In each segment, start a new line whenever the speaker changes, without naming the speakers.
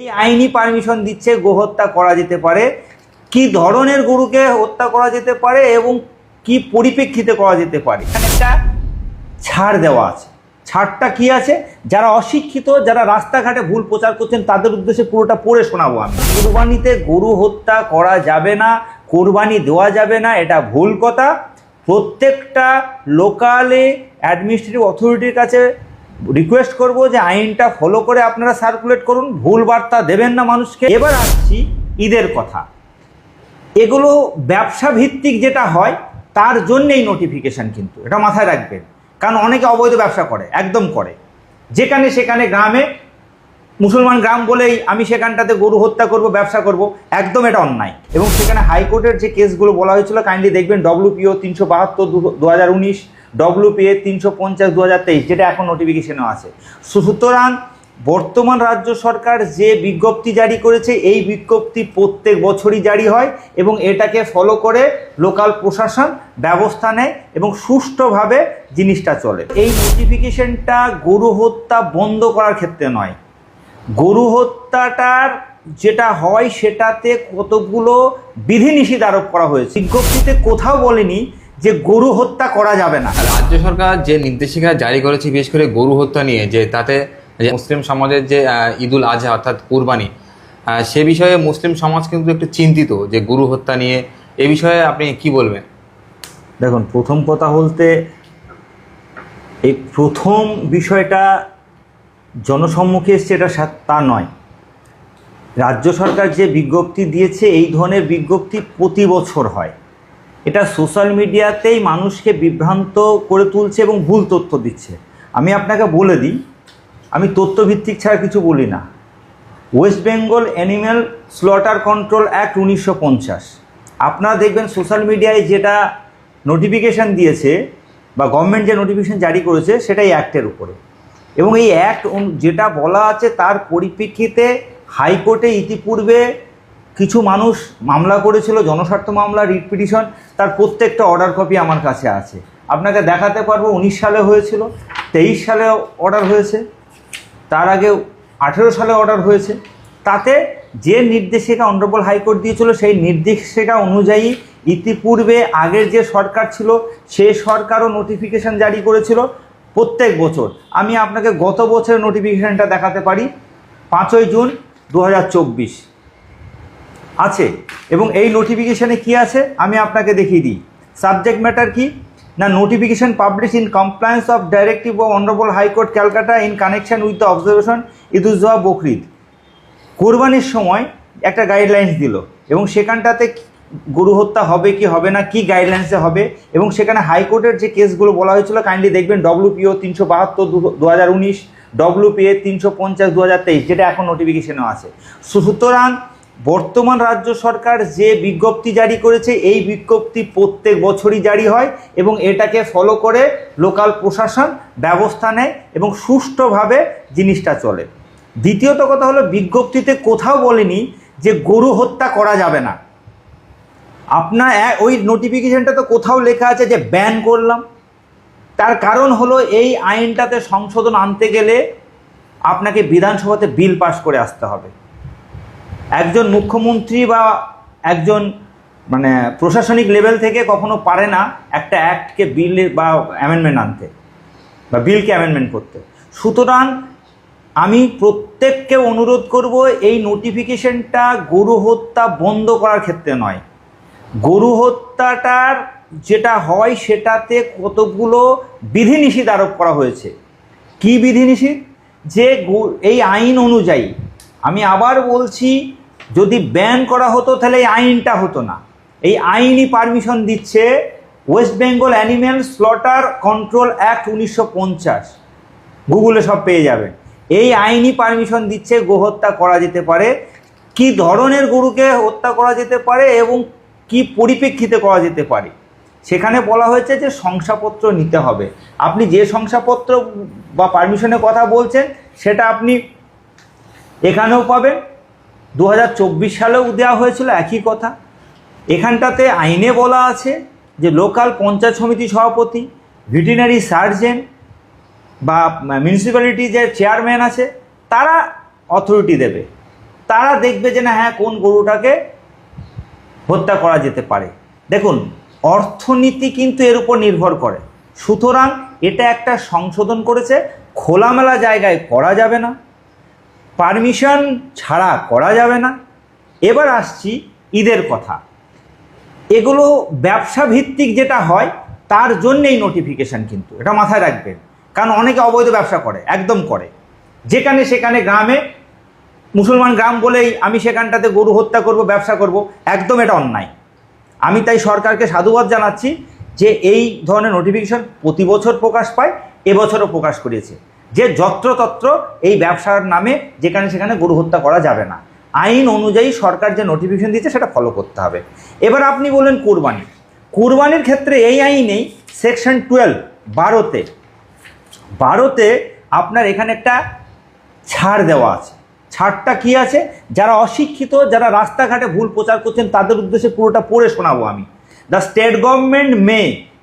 এই আইনি পারমিশন দিচ্ছে গোহত্যা করা যেতে পারে, কি ধরনের গরুকে হত্যা করা যেতে পারে এবং কি পরিপ্রেক্ষিতে করা যেতে পারে। এখানে একটা ছাড় দেওয়া আছে। ছাড়টা কি আছে? যারা অশিক্ষিত, যারা রাস্তাঘাটে ভুল প্রচার করছেন তাদের উদ্দেশ্যে পুরোটা পড়ে শোনাবো আমি। কোরবানিতে গরু হত্যা করা যাবে না, কোরবানি দেওয়া যাবে না, এটা ভুল কথা। প্রত্যেকটা লোকালে অ্যাডমিনিস্ট্রেটিভ অথরিটির কাছে রিকোয়েস্ট করব যে আইনটা ফলো করে আপনারা সার্কুলেট করুন, ভুল বার্তা দেবেন না মানুষকে। এবার আসছি ঈদের কথা। এগুলো ব্যবসা ভিত্তিক যেটা হয় তার জন্যেই নোটিফিকেশান, কিন্তু এটা মাথায় রাখবেন। কারণ অনেকে অবৈধ ব্যবসা করে, একদম করে, যেখানে সেখানে গ্রামে, মুসলমান গ্রাম বলেই আমি সেখানটাতে গরু হত্যা করব, ব্যবসা করব, একদম এটা অন্যায়। এবং সেখানে হাইকোর্টের যে কেসগুলো বলা হয়েছিল কাইন্ডলি দেখবেন, WPO 372/2019, WPA 350 2023, যেটা এখন নোটিফিকেশনও আছে। সুতরাং বর্তমান রাজ্য সরকার যে বিজ্ঞপ্তি জারি করেছে, এই বিজ্ঞপ্তি প্রত্যেক বছরই জারি হয় এবং এটাকে ফলো করে লোকাল প্রশাসন ব্যবস্থা নেয় এবং সুষ্ঠুভাবে জিনিসটা চলে। এই নোটিফিকেশনটা গরু হত্যা বন্ধ করার ক্ষেত্রে নয়, গরু হত্যাটার যেটা হয় সেটাতে কতগুলো বিধিনিষেধ আরোপ করা হয়েছে। বিজ্ঞপ্তিতে কোথাও বলেনি যে গরু হত্যা করা যাবে না।
রাজ্য সরকার যে নির্দেশিকা জারি করেছে বিশেষ করে গরু হত্যা নিয়ে, যে তাতে মুসলিম সমাজের যে ঈদুল আজহা অর্থাৎ কুরবানি, সে বিষয়ে মুসলিম সমাজ কিন্তু একটু চিন্তিত যে গরু হত্যা নিয়ে। এ বিষয়ে আপনি কি বলবেন?
দেখুন, প্রথম কথা বলতে এই প্রথম বিষয়টা জনসম্মুখে এসছে এটা তা নয়। রাজ্য সরকার যে বিজ্ঞপ্তি দিয়েছে, এই ধরনের বিজ্ঞপ্তি প্রতি বছর হয়। এটা সোশ্যাল মিডিয়াতেই মানুষকে বিভ্রান্ত করে তুলছে এবং ভুল তথ্য দিচ্ছে। আমি আপনাকে বলে দিই, আমি তথ্যভিত্তিক ছাড়া কিছু বলি না। West Bengal animal slaughter control act 1950, আপনারা দেখবেন সোশ্যাল মিডিয়ায় যেটা নোটিফিকেশান দিয়েছে বা গভর্নমেন্ট যে নোটিফিকেশান জারি করেছে সেটাই অ্যাক্টের উপরে। এবং এই অ্যাক্ট যেটা বলা আছে তার পরিপ্রেক্ষিতে হাইকোর্টে ইতিপূর্বে কিছু মানুষ মামলা করেছিল, জনস্বার্থ মামলা, রিট পিটিশন, তার প্রত্যেকটা অর্ডার কপি আমার কাছে আছে, আপনাকে দেখাতে পারবো। 19 সালে হয়েছিল, 23 সালে অর্ডার হয়েছে, তার আগে 18 সালে অর্ডার হয়েছে। তাতে যে নির্দেশিকা অনারেবল হাইকোর্ট দিয়েছিল সেই নির্দেশিকা অনুযায়ী ইতিপূর্বে আগের যে সরকার ছিল সেই সরকারও নোটিফিকেশান জারি করেছিল প্রত্যেক বছর। আমি আপনাকে গত বছরের নোটিফিকেশানটা দেখাতে পারি, 5ই জুন 2024 আছে। এবং এই নোটিফিকেশানে কি আছে আমি আপনাকে দেখিয়ে দিই। সাবজেক্ট ম্যাটার কি না, notification publish in compliance of directive of honourable high court Calcutta in connection with the observation Eid uz Zuha Bakrid. কোরবানির সময় একটা গাইডলাইন্স দিল এবং সেখানটাতে গরু হত্যা হবে কি হবে না, কি গাইডলাইন্সে হবে, এবং সেখানে হাইকোর্টের যে কেসগুলো বলা হয়েছিল কাইন্ডলি দেখবেন, WPO 372/2019, WPA 350 2023, যেটা এখন নোটিফিকেশনও আছে। সুতরাং বর্তমান রাজ্য সরকার যে বিজ্ঞপ্তি জারি করেছে, এই বিজ্ঞপ্তি প্রত্যেক বছরই জারি হয় এবং এটাকে ফলো করে লোকাল প্রশাসন ব্যবস্থা নেয় এবং সুষ্ঠুভাবে জিনিসটা চলে। দ্বিতীয়ত কথা হলো, বিজ্ঞপ্তিতে কোথাও বলেনি যে গরু হত্যা করা যাবে না। আপনার ওই নোটিফিকেশনটা তো কোথাও লেখা আছে যে ব্যান করলাম। তার কারণ হলো এই আইনটাতে সংশোধন আনতে গেলে আপনাকে বিধানসভাতে বিল পাস করে আসতে হবে। একজন মুখ্যমন্ত্রী বা একজন প্রশাসনিক লেভেল থেকে কখনো পারে না একটা অ্যাক্টকে বিল বা অ্যামেন্ডমেন্ট আনতে বা বিলকে অ্যামেন্ডমেন্ট করতে। সুতরাং আমি প্রত্যেককে অনুরোধ করব, এই নোটিফিকেশনটা গরু হত্যা বন্ধ করার ক্ষেত্রে নয়, গরু হত্যাটার যেটা হয় সেটাতে কতগুলো বিধিনিষেধ আরোপ করা হয়েছে। কি বিধিনিষেধ? যে এই আইন অনুযায়ী, আমি আবার বলছি, যদি ব্যান করা হতো তাহলে এই আইনটা হতো না। এই আইনি পারমিশন দিচ্ছে West Bengal animal slaughter control act 1950, গুগলে সব পেয়ে যাবেন। এই আইনি পারমিশন দিচ্ছে গোহত্যা করা যেতে পারে, কি ধরনের গরুকে হত্যা করা যেতে পারে এবং কি পরিপ্রেক্ষিতে করা যেতে পারে। সেখানে বলা হয়েছে যে শংসাপত্র নিতে হবে। আপনি যে শংসাপত্র বা পারমিশনের কথা বলছেন সেটা আপনি এখানেও পাবেন, 2024 সালেও দেওয়া হয়েছিল একই কথা। এখানটাতে আইনে বলা আছে যে লোকাল পঞ্চায়েত সমিতি সভাপতি, ভেটেরিনারি সার্জন বা মিউনিসিপ্যালিটি যে চেয়ারম্যান আছে তারা অথরিটি দেবে। তারা দেখবে যে না হ্যাঁ কোন গরুটাকে হত্যা করা যেতে পারে। দেখুন, অর্থনীতি কিন্তু এর উপর নির্ভর করে, সুতরাং এটা একটা সংশোধন করেছে, খোলামেলা জায়গায় করা যাবে না, পারমিশন ছাড়া করা যাবে না। এবার আসছি ঈদের কথা। এগুলো ব্যবসা ভিত্তিক যেটা হয় তার জন্যেই নোটিফিকেশান, কিন্তু এটা মাথায় রাখবেন, কারণ অনেকে অবৈধ ব্যবসা করে, একদম করে, যেখানে সেখানে গ্রামে, মুসলমান গ্রাম বলেই আমি সেখানটাতে গরু হত্যা করব, ব্যবসা করব, একদম এটা অন্যায়। আমি তাই সরকারকে সাধুবাদ জানাচ্ছি যে এই ধরনের নোটিফিকেশন প্রতি বছর প্রকাশ পায়, এবছরও প্রকাশ করেছে যে যত্রতত্র এই ব্যবসার নামে যেখানে সেখানে গরু হত্যা করা যাবে না। আইন অনুযায়ী সরকার যে নোটিফিকেশন দিচ্ছে সেটা ফলো করতে হবে। এবার আপনি বলেন কুরবানি, কুরবানির ক্ষেত্রে এই আইনেই সেকশন 12 12তে আপনার এখানে একটা ছাড় দেওয়া আছে। ছাড়টা কি আছে? যারা অশিক্ষিত, যারা রাস্তাঘাটে ভুল প্রচার করছেন তাদের উদ্দেশ্যে পুরোটা পড়ে শোনাবো আমি। The state government may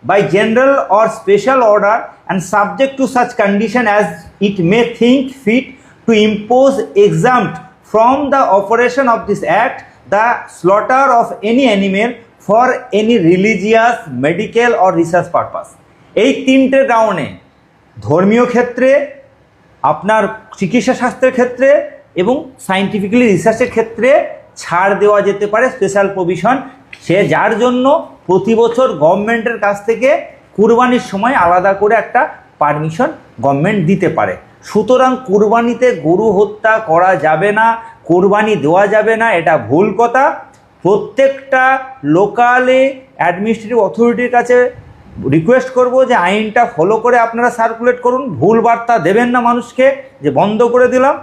by general or special order and subject to such condition as it may think fit to impose exempt from the operation of this act the slaughter of any animal for any religious, medical or research purpose। এই তিনটে কারণে ধর্মীয় ক্ষেত্রে, আপনার চিকিৎসা শাস্ত্রের ক্ষেত্রে এবং সায়েন্টিফিক্যালি রিসার্চের ক্ষেত্রে ছাড় দেওয়া যেতে পারে, স্পেশাল প্রভিশন, সে যার জন্য প্রতি বছর গভর্নমেন্টের কাছ থেকে কুরবানির সময় আলাদা করে একটা পারমিশন গভর্নমেন্ট দিতে পারে। সুতরাং কুরবানিতে গরু হত্যা করা যাবে না, কুরবানি দেওয়া যাবে না, এটা ভুল কথা। প্রত্যেকটা লোকালে অ্যাডমিনিস্ট্রেটিভ অথরিটির কাছে রিকোয়েস্ট করব যে আইনটা ফলো করে আপনারা সার্কুলেট করুন, ভুল বার্তা দেবেন না মানুষকে যে বন্ধ করে দিলাম।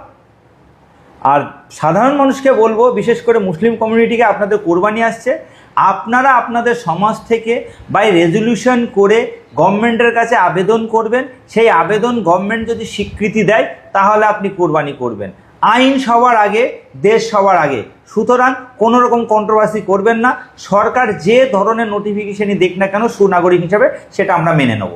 আর সাধারণ মানুষকে বলবো, বিশেষ করে মুসলিম কমিউনিটিকে, আপনাদের কোরবানি আসছে, আপনারা আপনাদের সমাজ থেকে বাই রেজলিউশন করে গভর্নমেন্টের কাছে আবেদন করবেন। সেই আবেদন গভর্নমেন্ট যদি স্বীকৃতি দেয় তাহলে আপনি কোরবানি করবেন। আইন সবার আগে, দেশ সবার আগে। সুতরাং কোনো রকম কন্ট্রোভার্সি করবেন না। সরকার যে ধরনের নোটিফিকেশনই দেখ না কেন, সুনাগরিক হিসাবে সেটা আমরা মেনে নেব।